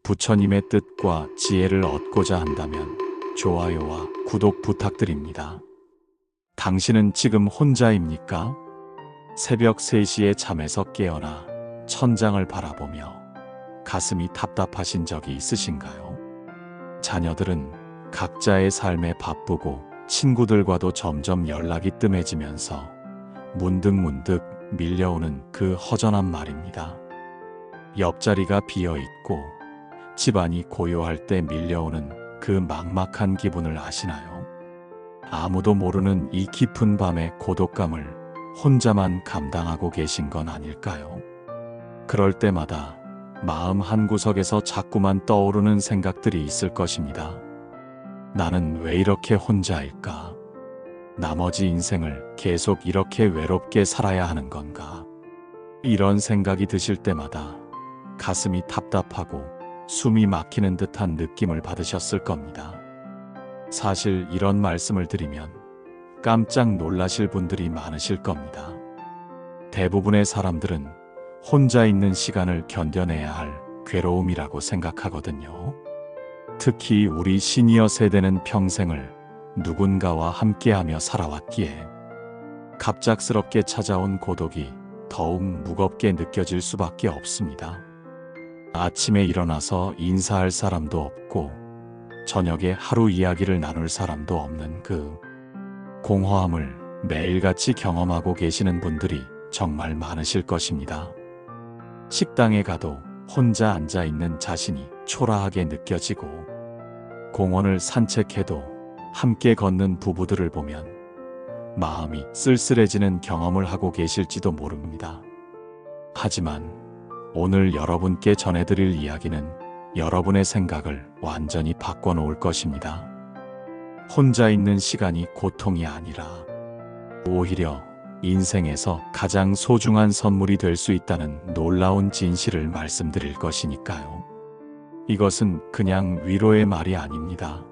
부처님의 뜻과 지혜를 얻고자 한다면 좋아요와 구독 부탁드립니다. 당신은 지금 혼자입니까? 새벽 3시에 잠에서 깨어나 천장을 바라보며 가슴이 답답하신 적이 있으신가요? 자녀들은 각자의 삶에 바쁘고 친구들과도 점점 연락이 뜸해지면서 문득문득 밀려오는 그 허전한 말입니다. 옆자리가 비어있고 집안이 고요할 때 밀려오는 그 막막한 기분을 아시나요? 아무도 모르는 이 깊은 밤의 고독감을 혼자만 감당하고 계신 건 아닐까요? 그럴 때마다 마음 한구석에서 자꾸만 떠오르는 생각들이 있을 것입니다. 나는 왜 이렇게 혼자일까? 나머지 인생을 계속 이렇게 외롭게 살아야 하는 건가? 이런 생각이 드실 때마다 가슴이 답답하고 숨이 막히는 듯한 느낌을 받으셨을 겁니다. 사실 이런 말씀을 드리면 깜짝 놀라실 분들이 많으실 겁니다. 대부분의 사람들은 혼자 있는 시간을 견뎌내야 할 괴로움이라고 생각하거든요. 특히 우리 시니어 세대는 평생을 누군가와 함께하며 살아왔기에 갑작스럽게 찾아온 고독이 더욱 무겁게 느껴질 수밖에 없습니다. 아침에 일어나서 인사할 사람도 없고 저녁에 하루 이야기를 나눌 사람도 없는 그 공허함을 매일같이 경험하고 계시는 분들이 정말 많으실 것입니다. 식당에 가도 혼자 앉아 있는 자신이 초라하게 느껴지고 공원을 산책해도 함께 걷는 부부들을 보면 마음이 쓸쓸해지는 경험을 하고 계실지도 모릅니다. 하지만 오늘 여러분께 전해드릴 이야기는 여러분의 생각을 완전히 바꿔놓을 것입니다. 혼자 있는 시간이 고통이 아니라 오히려 인생에서 가장 소중한 선물이 될 수 있다는 놀라운 진실을 말씀드릴 것이니까요. 이것은 그냥 위로의 말이 아닙니다.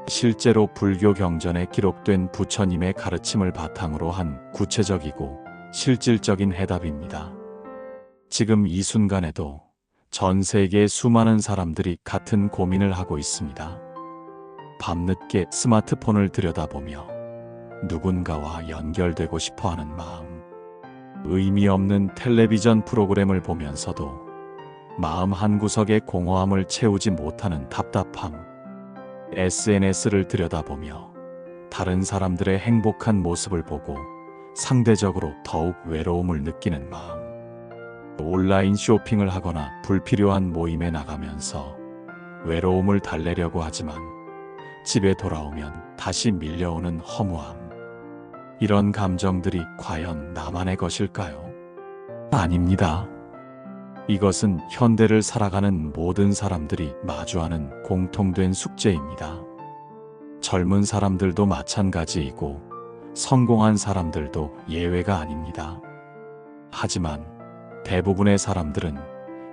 실제로 불교 경전에 기록된 부처님의 가르침을 바탕으로 한 구체적이고 실질적인 해답입니다. 지금 이 순간에도 전 세계의 수많은 사람들이 같은 고민을 하고 있습니다. 밤늦게 스마트폰을 들여다보며 누군가와 연결되고 싶어하는 마음, 의미 없는 텔레비전 프로그램을 보면서도 마음 한구석의 공허함을 채우지 못하는 답답함, SNS를 들여다보며 다른 사람들의 행복한 모습을 보고 상대적으로 더욱 외로움을 느끼는 마음, 온라인 쇼핑을 하거나 불필요한 모임에 나가면서 외로움을 달래려고 하지만 집에 돌아오면 다시 밀려오는 허무함. 이런 감정들이 과연 나만의 것일까요? 아닙니다. 이것은 현대를 살아가는 모든 사람들이 마주하는 공통된 숙제입니다. 젊은 사람들도 마찬가지이고 성공한 사람들도 예외가 아닙니다. 하지만 대부분의 사람들은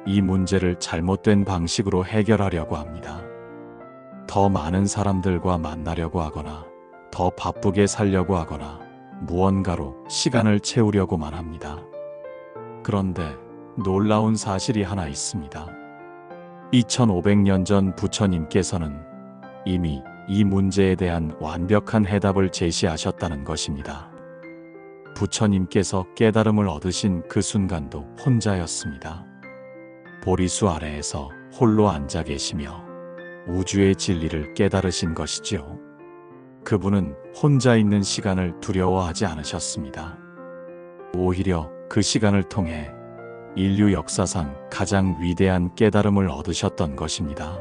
이 문제를 잘못된 방식으로 해결하려고 합니다. 더 많은 사람들과 만나려고 하거나 더 바쁘게 살려고 하거나 무언가로 시간을 채우려고만 합니다. 그런데 놀라운 사실이 하나 있습니다. 2500년 전 부처님께서는 이미 이 문제에 대한 완벽한 해답을 제시하셨다는 것입니다. 부처님께서 깨달음을 얻으신 그 순간도 혼자였습니다. 보리수 아래에서 홀로 앉아 계시며 우주의 진리를 깨달으신 것이지요. 그분은 혼자 있는 시간을 두려워하지 않으셨습니다. 오히려 그 시간을 통해 인류 역사상 가장 위대한 깨달음을 얻으셨던 것입니다.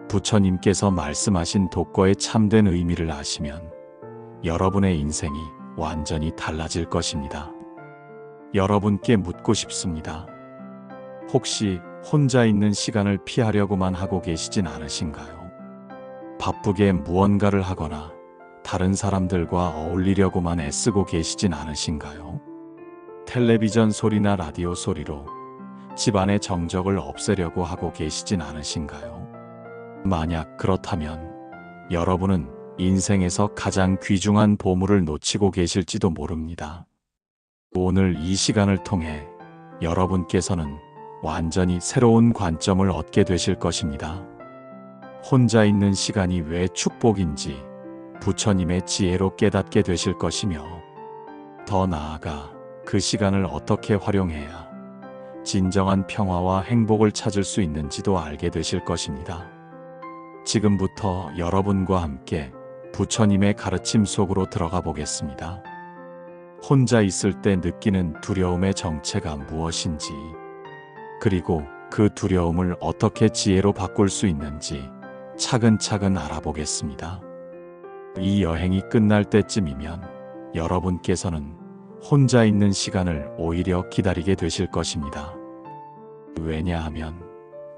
부처님께서 말씀하신 독거의 참된 의미를 아시면 여러분의 인생이 완전히 달라질 것입니다. 여러분께 묻고 싶습니다. 혹시 혼자 있는 시간을 피하려고만 하고 계시진 않으신가요? 바쁘게 무언가를 하거나 다른 사람들과 어울리려고만 애쓰고 계시진 않으신가요? 텔레비전 소리나 라디오 소리로 집안의 정적을 없애려고 하고 계시진 않으신가요? 만약 그렇다면 여러분은 인생에서 가장 귀중한 보물을 놓치고 계실지도 모릅니다. 오늘 이 시간을 통해 여러분께서는 완전히 새로운 관점을 얻게 되실 것입니다. 혼자 있는 시간이 왜 축복인지 부처님의 지혜로 깨닫게 되실 것이며, 더 나아가 그 시간을 어떻게 활용해야 진정한 평화와 행복을 찾을 수 있는지도 알게 되실 것입니다. 지금부터 여러분과 함께 부처님의 가르침 속으로 들어가 보겠습니다. 혼자 있을 때 느끼는 두려움의 정체가 무엇인지, 그리고 그 두려움을 어떻게 지혜로 바꿀 수 있는지 차근차근 알아보겠습니다. 이 여행이 끝날 때쯤이면 여러분께서는 혼자 있는 시간을 오히려 기다리게 되실 것입니다. 왜냐하면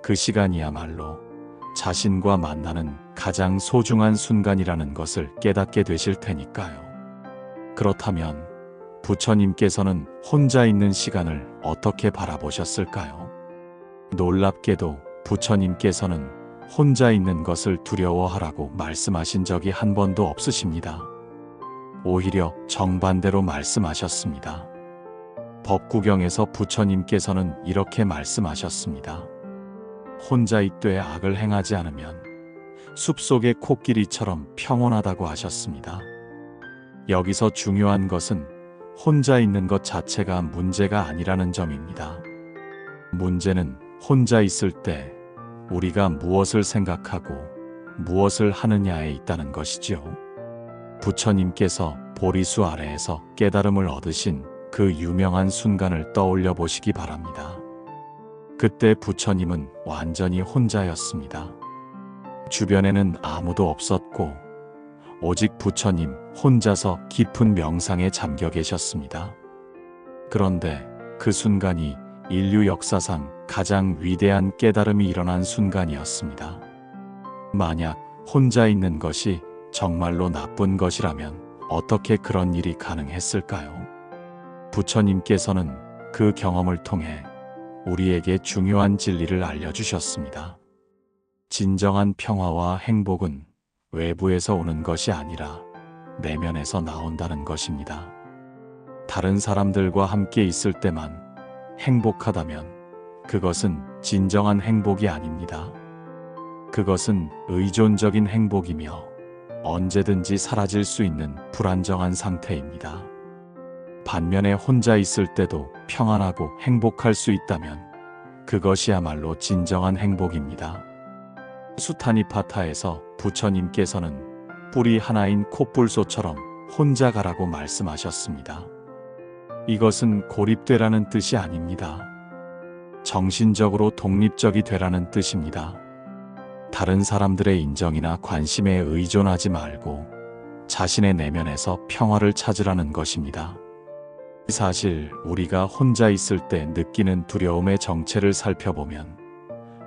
그 시간이야말로 자신과 만나는 가장 소중한 순간이라는 것을 깨닫게 되실 테니까요. 그렇다면 부처님께서는 혼자 있는 시간을 어떻게 바라보셨을까요? 놀랍게도 부처님께서는 혼자 있는 것을 두려워하라고 말씀하신 적이 한 번도 없으십니다. 오히려 정반대로 말씀하셨습니다. 법구경에서 부처님께서는 이렇게 말씀하셨습니다. 혼자 있되 악을 행하지 않으면 숲속의 코끼리처럼 평온하다고 하셨습니다. 여기서 중요한 것은 혼자 있는 것 자체가 문제가 아니라는 점입니다. 문제는 혼자 있을 때 우리가 무엇을 생각하고 무엇을 하느냐에 있다는 것이지요. 부처님께서 보리수 아래에서 깨달음을 얻으신 그 유명한 순간을 떠올려 보시기 바랍니다. 그때 부처님은 완전히 혼자였습니다. 주변에는 아무도 없었고 오직 부처님 혼자서 깊은 명상에 잠겨 계셨습니다. 그런데 그 순간이 인류 역사상 가장 위대한 깨달음이 일어난 순간이었습니다. 만약 혼자 있는 것이 정말로 나쁜 것이라면 어떻게 그런 일이 가능했을까요? 부처님께서는 그 경험을 통해 우리에게 중요한 진리를 알려주셨습니다. 진정한 평화와 행복은 외부에서 오는 것이 아니라 내면에서 나온다는 것입니다. 다른 사람들과 함께 있을 때만 행복하다면 그것은 진정한 행복이 아닙니다. 그것은 의존적인 행복이며 언제든지 사라질 수 있는 불안정한 상태입니다. 반면에 혼자 있을 때도 평안하고 행복할 수 있다면 그것이야말로 진정한 행복입니다. 수타니파타에서 부처님께서는 뿌리 하나인 콧불소처럼 혼자 가라고 말씀하셨습니다. 이것은 고립되라는 뜻이 아닙니다. 정신적으로 독립적이 되라는 뜻입니다. 다른 사람들의 인정이나 관심에 의존하지 말고 자신의 내면에서 평화를 찾으라는 것입니다. 사실 우리가 혼자 있을 때 느끼는 두려움의 정체를 살펴보면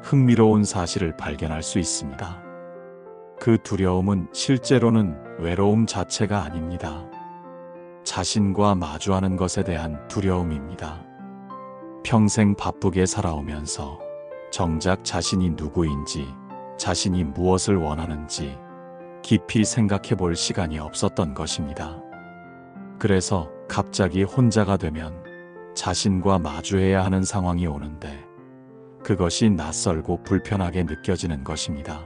흥미로운 사실을 발견할 수 있습니다. 그 두려움은 실제로는 외로움 자체가 아닙니다. 자신과 마주하는 것에 대한 두려움입니다. 평생 바쁘게 살아오면서 정작 자신이 누구인지, 자신이 무엇을 원하는지 깊이 생각해 볼 시간이 없었던 것입니다. 그래서 갑자기 혼자가 되면 자신과 마주해야 하는 상황이 오는데 그것이 낯설고 불편하게 느껴지는 것입니다.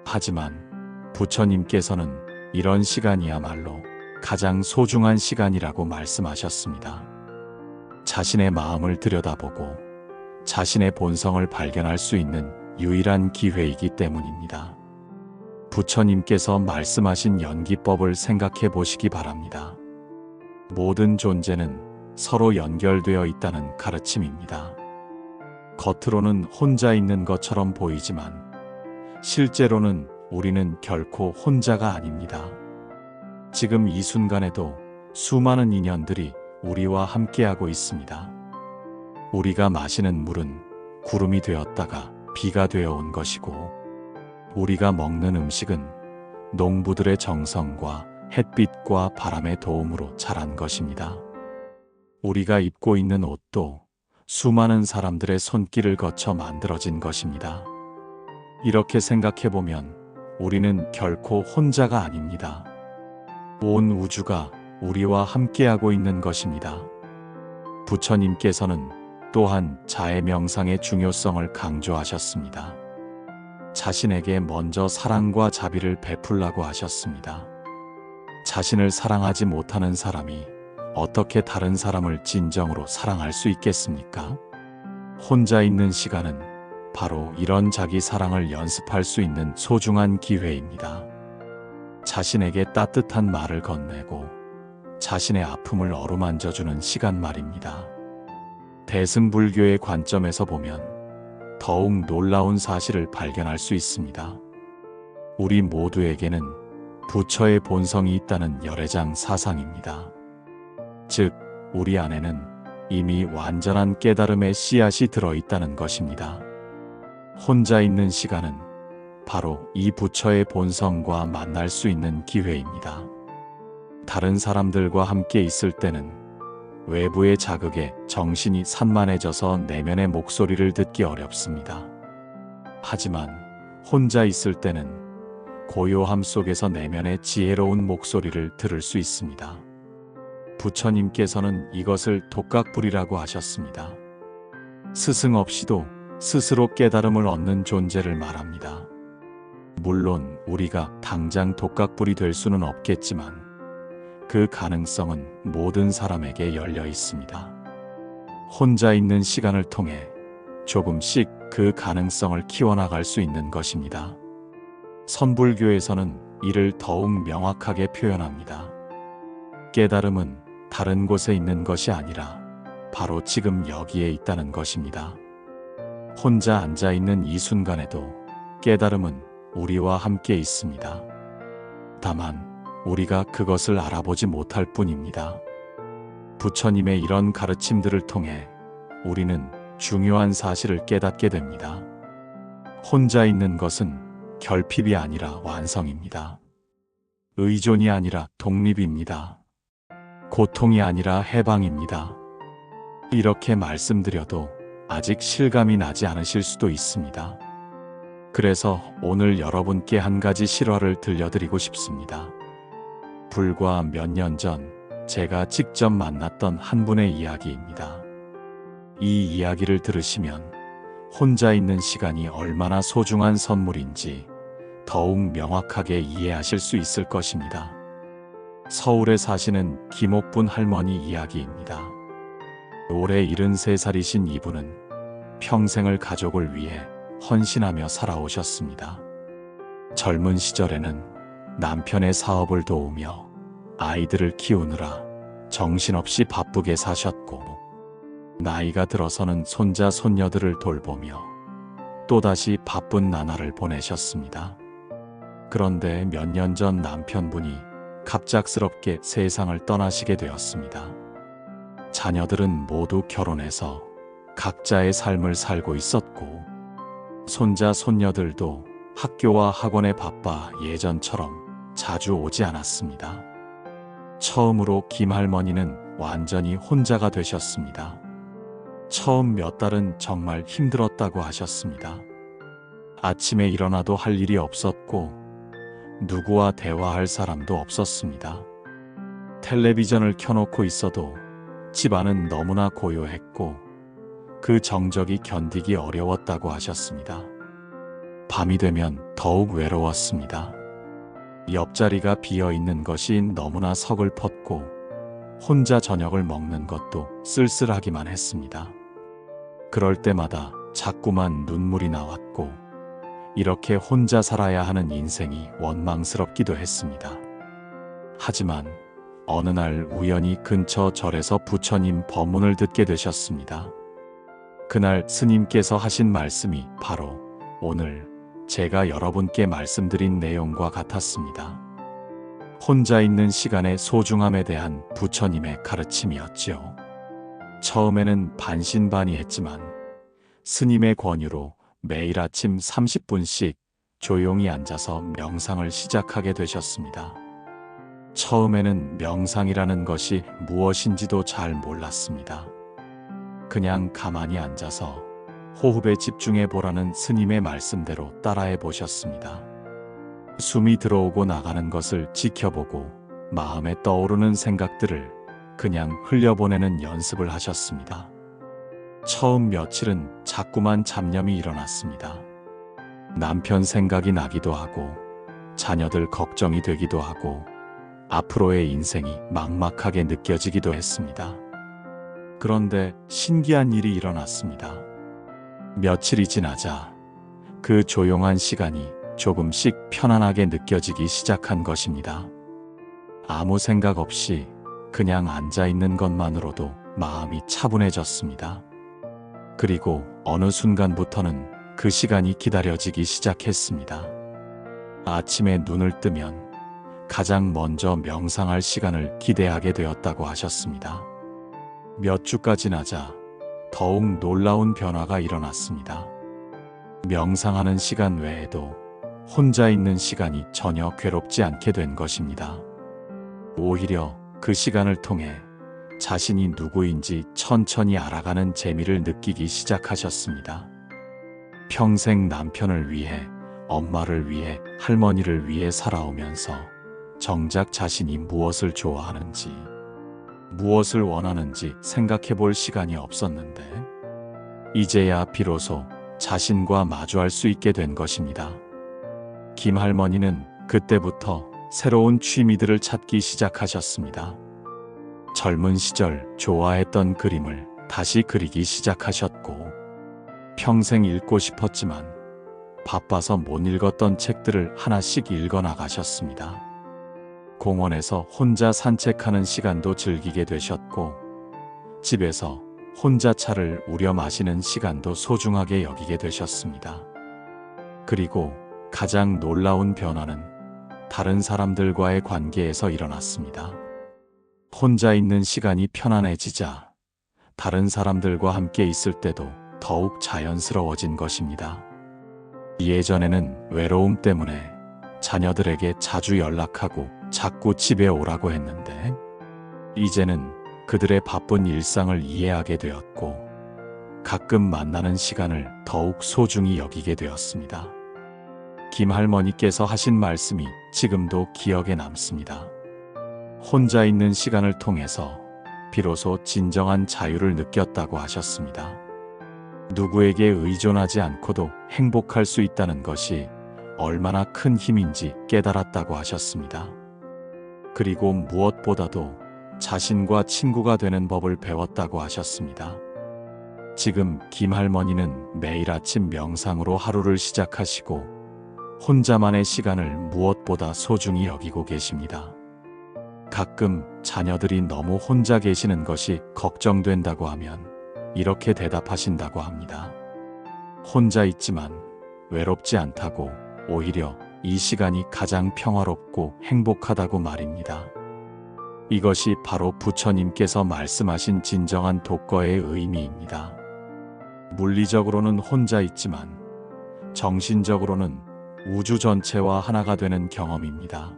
하지만 부처님께서는 이런 시간이야말로 가장 소중한 시간이라고 말씀하셨습니다. 자신의 마음을 들여다보고 자신의 본성을 발견할 수 있는 유일한 기회이기 때문입니다. 부처님께서 말씀하신 연기법을 생각해 보시기 바랍니다. 모든 존재는 서로 연결되어 있다는 가르침입니다. 겉으로는 혼자 있는 것처럼 보이지만 실제로는 우리는 결코 혼자가 아닙니다. 지금 이 순간에도 수많은 인연들이 우리와 함께하고 있습니다. 우리가 마시는 물은 구름이 되었다가 비가 되어 온 것이고, 우리가 먹는 음식은 농부들의 정성과 햇빛과 바람의 도움으로 자란 것입니다. 우리가 입고 있는 옷도 수많은 사람들의 손길을 거쳐 만들어진 것입니다. 이렇게 생각해보면 우리는 결코 혼자가 아닙니다. 온 우주가 우리와 함께하고 있는 것입니다. 부처님께서는 또한 자해 명상의 중요성을 강조하셨습니다. 자신에게 먼저 사랑과 자비를 베풀라고 하셨습니다. 자신을 사랑하지 못하는 사람이 어떻게 다른 사람을 진정으로 사랑할 수 있겠습니까? 혼자 있는 시간은 바로 이런 자기 사랑을 연습할 수 있는 소중한 기회입니다. 자신에게 따뜻한 말을 건네고 자신의 아픔을 어루만져주는 시간 말입니다. 대승불교의 관점에서 보면 더욱 놀라운 사실을 발견할 수 있습니다. 우리 모두에게는 부처의 본성이 있다는 열애장 사상입니다. 즉, 우리 안에는 이미 완전한 깨달음의 씨앗이 들어있다는 것입니다. 혼자 있는 시간은 바로 이 부처의 본성과 만날 수 있는 기회입니다. 다른 사람들과 함께 있을 때는 외부의 자극에 정신이 산만해져서 내면의 목소리를 듣기 어렵습니다. 하지만 혼자 있을 때는 고요함 속에서 내면의 지혜로운 목소리를 들을 수 있습니다. 부처님께서는 이것을 독각불이라고 하셨습니다. 스승 없이도 스스로 깨달음을 얻는 존재를 말합니다. 물론 우리가 당장 독각불이 될 수는 없겠지만 그 가능성은 모든 사람에게 열려 있습니다. 혼자 있는 시간을 통해 조금씩 그 가능성을 키워나갈 수 있는 것입니다. 선불교에서는 이를 더욱 명확하게 표현합니다. 깨달음은 다른 곳에 있는 것이 아니라 바로 지금 여기에 있다는 것입니다. 혼자 앉아 있는 이 순간에도 깨달음은 우리와 함께 있습니다. 다만 우리가 그것을 알아보지 못할 뿐입니다. 부처님의 이런 가르침들을 통해 우리는 중요한 사실을 깨닫게 됩니다. 혼자 있는 것은 결핍이 아니라 완성입니다. 의존이 아니라 독립입니다. 고통이 아니라 해방입니다. 이렇게 말씀드려도 아직 실감이 나지 않으실 수도 있습니다. 그래서 오늘 여러분께 한 가지 실화를 들려드리고 싶습니다. 불과 몇 년 전 제가 직접 만났던 한 분의 이야기입니다. 이 이야기를 들으시면 혼자 있는 시간이 얼마나 소중한 선물인지 더욱 명확하게 이해하실 수 있을 것입니다. 서울에 사시는 김옥분 할머니 이야기입니다. 올해 73살이신 이분은 평생을 가족을 위해 헌신하며 살아오셨습니다. 젊은 시절에는 남편의 사업을 도우며 아이들을 키우느라 정신없이 바쁘게 사셨고, 나이가 들어서는 손자 손녀들을 돌보며 또다시 바쁜 나날을 보내셨습니다. 그런데 몇 년 전 남편분이 갑작스럽게 세상을 떠나시게 되었습니다. 자녀들은 모두 결혼해서 각자의 삶을 살고 있었고, 손자 손녀들도 학교와 학원에 바빠 예전처럼 자주 오지 않았습니다. 처음으로 김할머니는 완전히 혼자가 되셨습니다. 처음 몇 달은 정말 힘들었다고 하셨습니다. 아침에 일어나도 할 일이 없었고 누구와 대화할 사람도 없었습니다. 텔레비전을 켜놓고 있어도 집안은 너무나 고요했고 그 정적이 견디기 어려웠다고 하셨습니다. 밤이 되면 더욱 외로웠습니다. 옆자리가 비어있는 것이 너무나 서글펐고 혼자 저녁을 먹는 것도 쓸쓸하기만 했습니다. 그럴 때마다 자꾸만 눈물이 나왔고 이렇게 혼자 살아야 하는 인생이 원망스럽기도 했습니다. 하지만 어느 날 우연히 근처 절에서 부처님 법문을 듣게 되셨습니다. 그날 스님께서 하신 말씀이 바로 오늘 제가 여러분께 말씀드린 내용과 같았습니다. 혼자 있는 시간의 소중함에 대한 부처님의 가르침이었지요. 처음에는 반신반의했지만 스님의 권유로 매일 아침 30분씩 조용히 앉아서 명상을 시작하게 되셨습니다. 처음에는 명상이라는 것이 무엇인지도 잘 몰랐습니다. 그냥 가만히 앉아서 호흡에 집중해 보라는 스님의 말씀대로 따라해 보셨습니다. 숨이 들어오고 나가는 것을 지켜보고 마음에 떠오르는 생각들을 그냥 흘려보내는 연습을 하셨습니다. 처음 며칠은 자꾸만 잡념이 일어났습니다. 남편 생각이 나기도 하고 자녀들 걱정이 되기도 하고 앞으로의 인생이 막막하게 느껴지기도 했습니다. 그런데 신기한 일이 일어났습니다. 며칠이 지나자 그 조용한 시간이 조금씩 편안하게 느껴지기 시작한 것입니다. 아무 생각 없이 그냥 앉아 있는 것만으로도 마음이 차분해졌습니다. 그리고 어느 순간부터는 그 시간이 기다려지기 시작했습니다. 아침에 눈을 뜨면 가장 먼저 명상할 시간을 기대하게 되었다고 하셨습니다. 몇 주가 지나자 더욱 놀라운 변화가 일어났습니다. 명상하는 시간 외에도 혼자 있는 시간이 전혀 괴롭지 않게 된 것입니다. 오히려 그 시간을 통해 자신이 누구인지 천천히 알아가는 재미를 느끼기 시작하셨습니다. 평생 남편을 위해, 엄마를 위해, 할머니를 위해 살아오면서 정작 자신이 무엇을 좋아하는지, 무엇을 원하는지 생각해 볼 시간이 없었는데, 이제야 비로소 자신과 마주할 수 있게 된 것입니다. 김 할머니는 그때부터 새로운 취미들을 찾기 시작하셨습니다. 젊은 시절 좋아했던 그림을 다시 그리기 시작하셨고, 평생 읽고 싶었지만 바빠서 못 읽었던 책들을 하나씩 읽어 나가셨습니다. 공원에서 혼자 산책하는 시간도 즐기게 되셨고, 집에서 혼자 차를 우려 마시는 시간도 소중하게 여기게 되셨습니다. 그리고 가장 놀라운 변화는 다른 사람들과의 관계에서 일어났습니다. 혼자 있는 시간이 편안해지자 다른 사람들과 함께 있을 때도 더욱 자연스러워진 것입니다. 예전에는 외로움 때문에 자녀들에게 자주 연락하고 자꾸 집에 오라고 했는데, 이제는 그들의 바쁜 일상을 이해하게 되었고 가끔 만나는 시간을 더욱 소중히 여기게 되었습니다. 김 할머니께서 하신 말씀이 지금도 기억에 남습니다. 혼자 있는 시간을 통해서 비로소 진정한 자유를 느꼈다고 하셨습니다. 누구에게 의존하지 않고도 행복할 수 있다는 것이 얼마나 큰 힘인지 깨달았다고 하셨습니다. 그리고 무엇보다도 자신과 친구가 되는 법을 배웠다고 하셨습니다. 지금 김 할머니는 매일 아침 명상으로 하루를 시작하시고 혼자만의 시간을 무엇보다 소중히 여기고 계십니다. 가끔 자녀들이 너무 혼자 계시는 것이 걱정된다고 하면 이렇게 대답하신다고 합니다. 혼자 있지만 외롭지 않다고, 오히려 이 시간이 가장 평화롭고 행복하다고 말입니다. 이것이 바로 부처님께서 말씀하신 진정한 독거의 의미입니다. 물리적으로는 혼자 있지만 정신적으로는 우주 전체와 하나가 되는 경험입니다.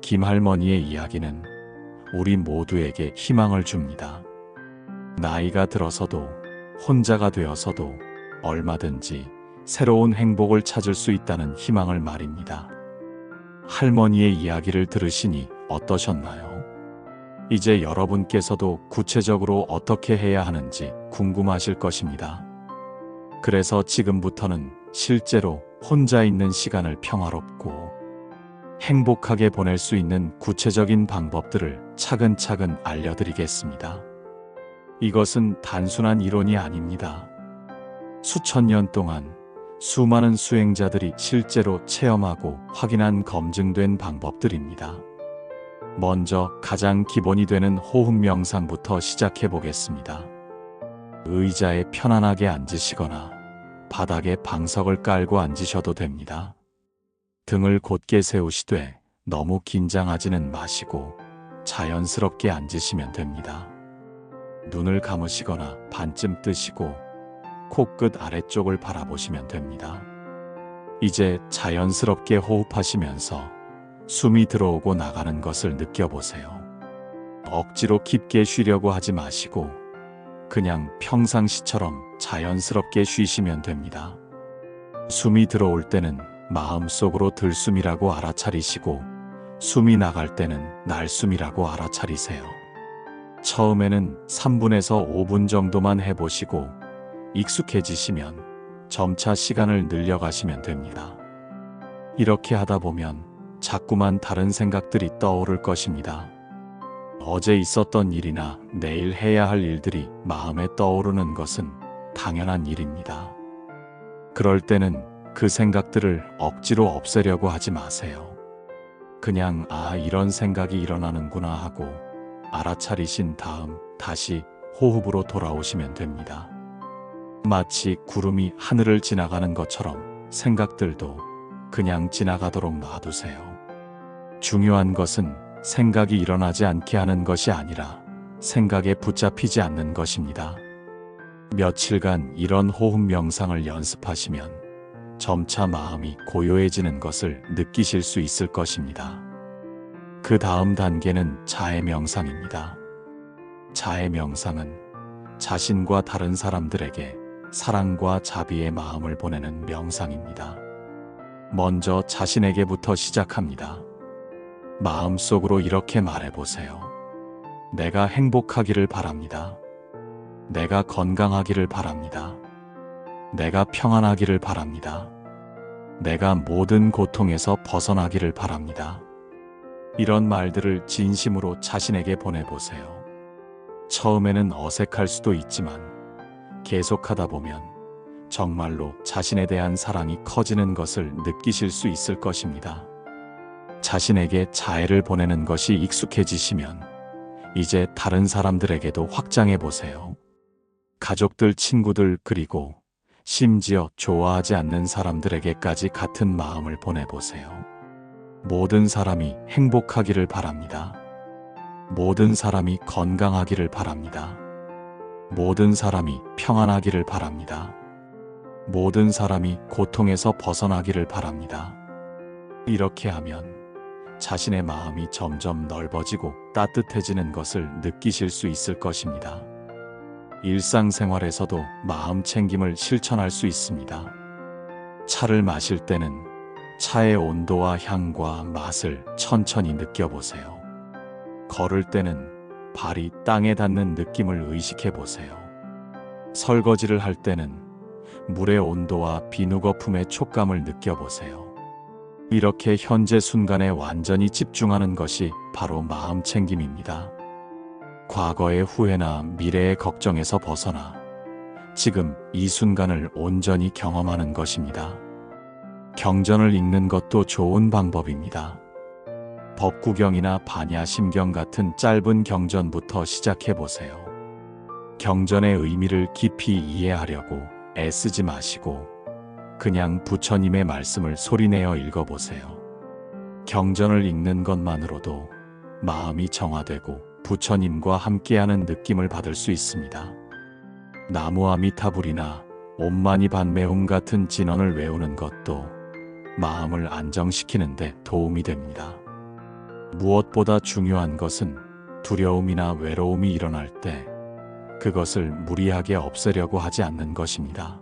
김 할머니의 이야기는 우리 모두에게 희망을 줍니다. 나이가 들어서도 혼자가 되어서도 얼마든지 새로운 행복을 찾을 수 있다는 희망을 말입니다. 할머니의 이야기를 들으시니 어떠셨나요? 이제 여러분께서도 구체적으로 어떻게 해야 하는지 궁금하실 것입니다. 그래서 지금부터는 실제로 혼자 있는 시간을 평화롭고 행복하게 보낼 수 있는 구체적인 방법들을 차근차근 알려드리겠습니다. 이것은 단순한 이론이 아닙니다. 수천 년 동안 수많은 수행자들이 실제로 체험하고 확인한 검증된 방법들입니다. 먼저 가장 기본이 되는 호흡 명상부터 시작해 보겠습니다. 의자에 편안하게 앉으시거나 바닥에 방석을 깔고 앉으셔도 됩니다. 등을 곧게 세우시되 너무 긴장하지는 마시고 자연스럽게 앉으시면 됩니다. 눈을 감으시거나 반쯤 뜨시고 코끝 아래쪽을 바라보시면 됩니다. 이제 자연스럽게 호흡하시면서 숨이 들어오고 나가는 것을 느껴보세요. 억지로 깊게 쉬려고 하지 마시고 그냥 평상시처럼 자연스럽게 쉬시면 됩니다. 숨이 들어올 때는 마음속으로 들숨이라고 알아차리시고 숨이 나갈 때는 날숨이라고 알아차리세요. 처음에는 3분에서 5분 정도만 해보시고 익숙해지시면 점차 시간을 늘려가시면 됩니다. 이렇게 하다 보면 자꾸만 다른 생각들이 떠오를 것입니다. 어제 있었던 일이나 내일 해야 할 일들이 마음에 떠오르는 것은 당연한 일입니다. 그럴 때는 그 생각들을 억지로 없애려고 하지 마세요. 그냥 이런 생각이 일어나는구나 하고 알아차리신 다음 다시 호흡으로 돌아오시면 됩니다. 마치 구름이 하늘을 지나가는 것처럼 생각들도 그냥 지나가도록 놔두세요. 중요한 것은 생각이 일어나지 않게 하는 것이 아니라 생각에 붙잡히지 않는 것입니다. 며칠간 이런 호흡 명상을 연습하시면 점차 마음이 고요해지는 것을 느끼실 수 있을 것입니다. 그 다음 단계는 자해 명상입니다. 자해 명상은 자신과 다른 사람들에게 사랑과 자비의 마음을 보내는 명상입니다. 먼저 자신에게부터 시작합니다. 마음속으로 이렇게 말해보세요. 내가 행복하기를 바랍니다. 내가 건강하기를 바랍니다. 내가 평안하기를 바랍니다. 내가 모든 고통에서 벗어나기를 바랍니다. 이런 말들을 진심으로 자신에게 보내보세요. 처음에는 어색할 수도 있지만 계속하다 보면 정말로 자신에 대한 사랑이 커지는 것을 느끼실 수 있을 것입니다. 자신에게 자애를 보내는 것이 익숙해지시면 이제 다른 사람들에게도 확장해 보세요. 가족들, 친구들, 그리고 심지어 좋아하지 않는 사람들에게까지 같은 마음을 보내보세요. 모든 사람이 행복하기를 바랍니다. 모든 사람이 건강하기를 바랍니다. 모든 사람이 평안하기를 바랍니다. 모든 사람이 고통에서 벗어나기를 바랍니다. 이렇게 하면 자신의 마음이 점점 넓어지고 따뜻해지는 것을 느끼실 수 있을 것입니다. 일상생활에서도 마음 챙김을 실천할 수 있습니다. 차를 마실 때는 차의 온도와 향과 맛을 천천히 느껴보세요. 걸을 때는 발이 땅에 닿는 느낌을 의식해 보세요. 설거지를 할 때는 물의 온도와 비누 거품의 촉감을 느껴보세요. 이렇게 현재 순간에 완전히 집중하는 것이 바로 마음 챙김입니다. 과거의 후회나 미래의 걱정에서 벗어나 지금 이 순간을 온전히 경험하는 것입니다. 경전을 읽는 것도 좋은 방법입니다. 법구경이나 반야심경 같은 짧은 경전부터 시작해 보세요. 경전의 의미를 깊이 이해하려고 애쓰지 마시고 그냥 부처님의 말씀을 소리내어 읽어보세요. 경전을 읽는 것만으로도 마음이 정화되고 부처님과 함께하는 느낌을 받을 수 있습니다. 나무 아미타불이나 옴마니 반메훔 같은 진언을 외우는 것도 마음을 안정시키는 데 도움이 됩니다. 무엇보다 중요한 것은 두려움이나 외로움이 일어날 때 그것을 무리하게 없애려고 하지 않는 것입니다.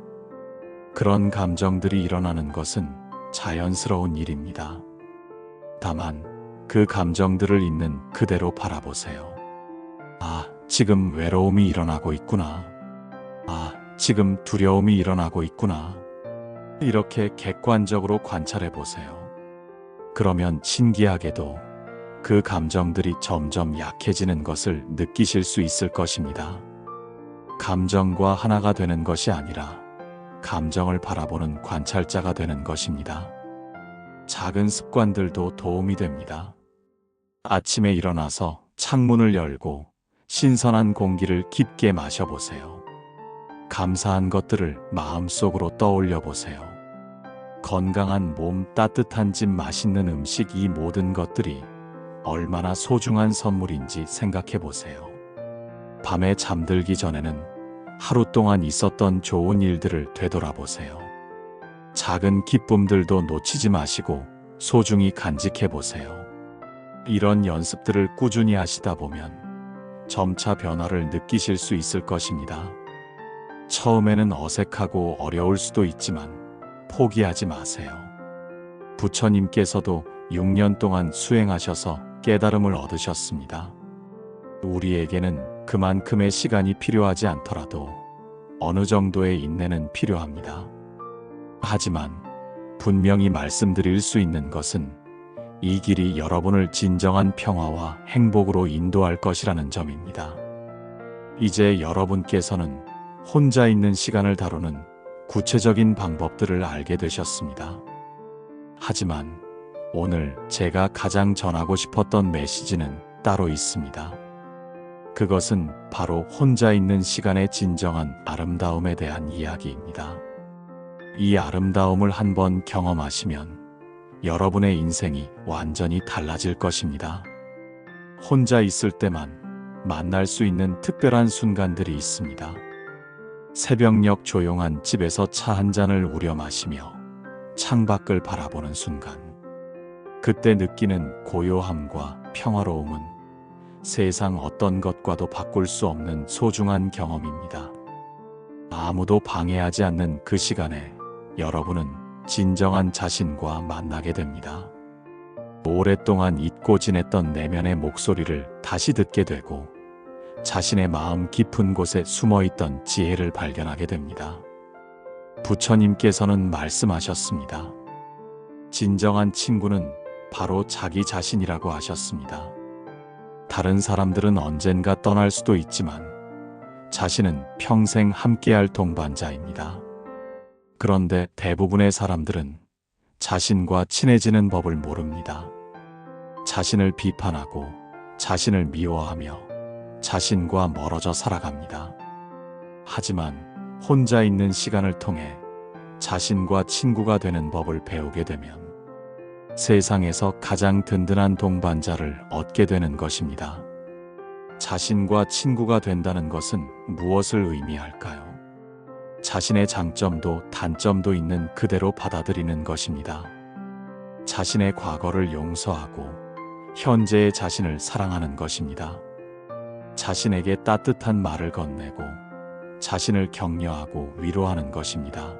그런 감정들이 일어나는 것은 자연스러운 일입니다. 다만 그 감정들을 있는 그대로 바라보세요. 지금 외로움이 일어나고 있구나. 지금 두려움이 일어나고 있구나. 이렇게 객관적으로 관찰해 보세요. 그러면 신기하게도 그 감정들이 점점 약해지는 것을 느끼실 수 있을 것입니다. 감정과 하나가 되는 것이 아니라 감정을 바라보는 관찰자가 되는 것입니다. 작은 습관들도 도움이 됩니다. 아침에 일어나서 창문을 열고 신선한 공기를 깊게 마셔보세요. 감사한 것들을 마음속으로 떠올려 보세요. 건강한 몸, 따뜻한 집, 맛있는 음식, 이 모든 것들이 얼마나 소중한 선물인지 생각해 보세요. 밤에 잠들기 전에는 하루 동안 있었던 좋은 일들을 되돌아보세요. 작은 기쁨들도 놓치지 마시고 소중히 간직해 보세요. 이런 연습들을 꾸준히 하시다 보면 점차 변화를 느끼실 수 있을 것입니다. 처음에는 어색하고 어려울 수도 있지만 포기하지 마세요. 부처님께서도 6년 동안 수행하셔서 깨달음을 얻으셨습니다. 우리에게는 그만큼의 시간이 필요하지 않더라도 어느 정도의 인내는 필요합니다. 하지만 분명히 말씀드릴 수 있는 것은 이 길이 여러분을 진정한 평화와 행복으로 인도할 것이라는 점입니다. 이제 여러분께서는 혼자 있는 시간을 다루는 구체적인 방법들을 알게 되셨습니다. 하지만 오늘 제가 가장 전하고 싶었던 메시지는 따로 있습니다. 그것은 바로 혼자 있는 시간의 진정한 아름다움에 대한 이야기입니다. 이 아름다움을 한번 경험하시면 여러분의 인생이 완전히 달라질 것입니다. 혼자 있을 때만 만날 수 있는 특별한 순간들이 있습니다. 새벽녘 조용한 집에서 차 한 잔을 우려 마시며 창밖을 바라보는 순간, 그때 느끼는 고요함과 평화로움은 세상 어떤 것과도 바꿀 수 없는 소중한 경험입니다. 아무도 방해하지 않는 그 시간에 여러분은 진정한 자신과 만나게 됩니다. 오랫동안 잊고 지냈던 내면의 목소리를 다시 듣게 되고 자신의 마음 깊은 곳에 숨어있던 지혜를 발견하게 됩니다. 부처님께서는 말씀하셨습니다. 진정한 친구는 바로 자기 자신이라고 하셨습니다. 다른 사람들은 언젠가 떠날 수도 있지만 자신은 평생 함께할 동반자입니다. 그런데 대부분의 사람들은 자신과 친해지는 법을 모릅니다. 자신을 비판하고 자신을 미워하며 자신과 멀어져 살아갑니다. 하지만 혼자 있는 시간을 통해 자신과 친구가 되는 법을 배우게 되면 세상에서 가장 든든한 동반자를 얻게 되는 것입니다. 자신과 친구가 된다는 것은 무엇을 의미할까요? 자신의 장점도 단점도 있는 그대로 받아들이는 것입니다. 자신의 과거를 용서하고 현재의 자신을 사랑하는 것입니다. 자신에게 따뜻한 말을 건네고 자신을 격려하고 위로하는 것입니다.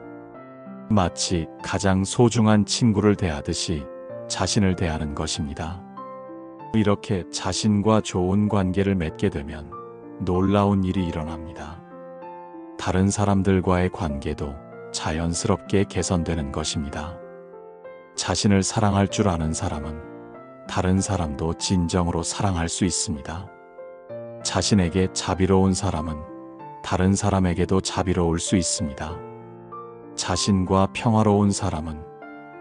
마치 가장 소중한 친구를 대하듯이 자신을 대하는 것입니다. 이렇게 자신과 좋은 관계를 맺게 되면 놀라운 일이 일어납니다. 다른 사람들과의 관계도 자연스럽게 개선되는 것입니다. 자신을 사랑할 줄 아는 사람은 다른 사람도 진정으로 사랑할 수 있습니다. 자신에게 자비로운 사람은 다른 사람에게도 자비로울 수 있습니다. 자신과 평화로운 사람은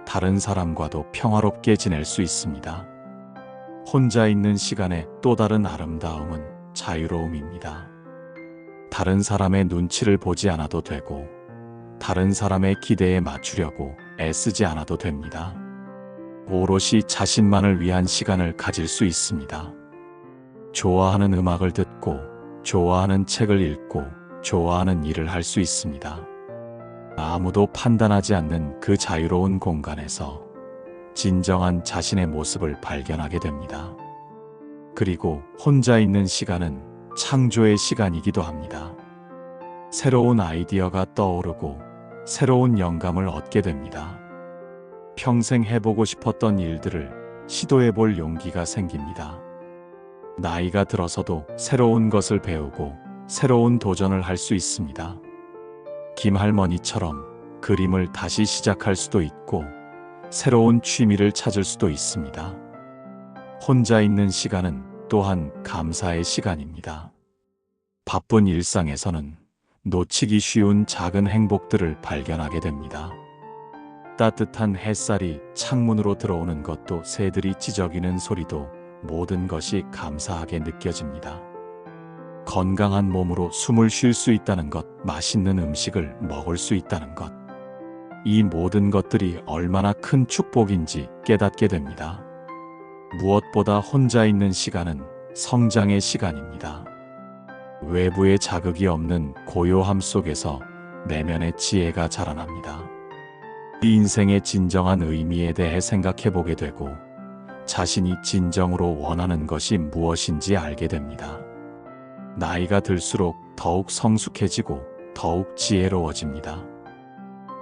다른 사람과도 평화롭게 지낼 수 있습니다. 혼자 있는 시간의 또 다른 아름다움은 자유로움입니다. 다른 사람의 눈치를 보지 않아도 되고 다른 사람의 기대에 맞추려고 애쓰지 않아도 됩니다. 오롯이 자신만을 위한 시간을 가질 수 있습니다. 좋아하는 음악을 듣고 좋아하는 책을 읽고 좋아하는 일을 할 수 있습니다. 아무도 판단하지 않는 그 자유로운 공간에서 진정한 자신의 모습을 발견하게 됩니다. 그리고 혼자 있는 시간은 창조의 시간이기도 합니다. 새로운 아이디어가 떠오르고 새로운 영감을 얻게 됩니다. 평생 해보고 싶었던 일들을 시도해볼 용기가 생깁니다. 나이가 들어서도 새로운 것을 배우고 새로운 도전을 할 수 있습니다. 김할머니처럼 그림을 다시 시작할 수도 있고 새로운 취미를 찾을 수도 있습니다. 혼자 있는 시간은 또한 감사의 시간입니다. 바쁜 일상에서는 놓치기 쉬운 작은 행복들을 발견하게 됩니다. 따뜻한 햇살이 창문으로 들어오는 것도 새들이 지저귀는 소리도 모든 것이 감사하게 느껴집니다. 건강한 몸으로 숨을 쉴 수 있다는 것, 맛있는 음식을 먹을 수 있다는 것, 이 모든 것들이 얼마나 큰 축복인지 깨닫게 됩니다. 무엇보다 혼자 있는 시간은 성장의 시간입니다. 외부의 자극이 없는 고요함 속에서 내면의 지혜가 자라납니다. 이 인생의 진정한 의미에 대해 생각해 보게 되고 자신이 진정으로 원하는 것이 무엇인지 알게 됩니다. 나이가 들수록 더욱 성숙해지고 더욱 지혜로워집니다.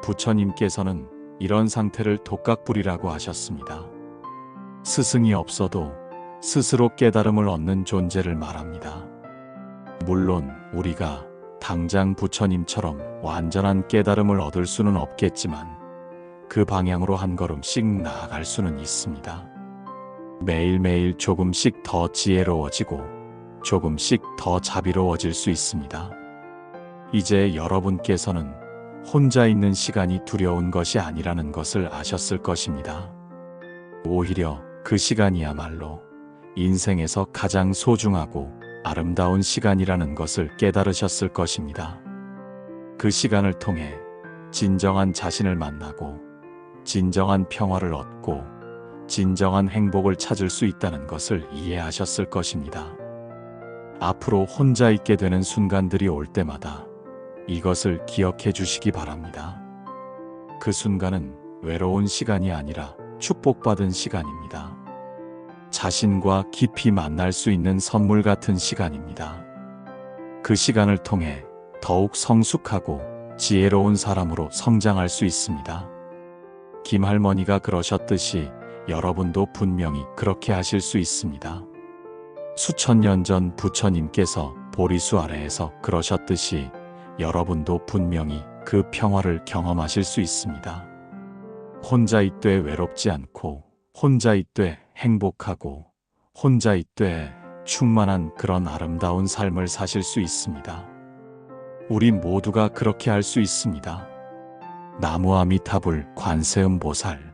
부처님께서는 이런 상태를 독각불이라고 하셨습니다. 스승이 없어도 스스로 깨달음을 얻는 존재를 말합니다. 물론 우리가 당장 부처님처럼 완전한 깨달음을 얻을 수는 없겠지만 그 방향으로 한 걸음씩 나아갈 수는 있습니다. 매일매일 조금씩 더 지혜로워지고 조금씩 더 자비로워질 수 있습니다. 이제 여러분께서는 혼자 있는 시간이 두려운 것이 아니라는 것을 아셨을 것입니다. 오히려 그 시간이야말로 인생에서 가장 소중하고 아름다운 시간이라는 것을 깨달으셨을 것입니다. 그 시간을 통해 진정한 자신을 만나고 진정한 평화를 얻고 진정한 행복을 찾을 수 있다는 것을 이해하셨을 것입니다. 앞으로 혼자 있게 되는 순간들이 올 때마다 이것을 기억해 주시기 바랍니다. 그 순간은 외로운 시간이 아니라 축복받은 시간입니다. 자신과 깊이 만날 수 있는 선물 같은 시간입니다. 그 시간을 통해 더욱 성숙하고 지혜로운 사람으로 성장할 수 있습니다. 김할머니가 그러셨듯이 여러분도 분명히 그렇게 하실 수 있습니다. 수천 년 전 부처님께서 보리수 아래에서 그러셨듯이 여러분도 분명히 그 평화를 경험하실 수 있습니다. 혼자 있되 외롭지 않고 혼자 있되 행복하고 혼자 있되 충만한 그런 아름다운 삶을 사실 수 있습니다. 우리 모두가 그렇게 할 수 있습니다. 나무아미타불 관세음보살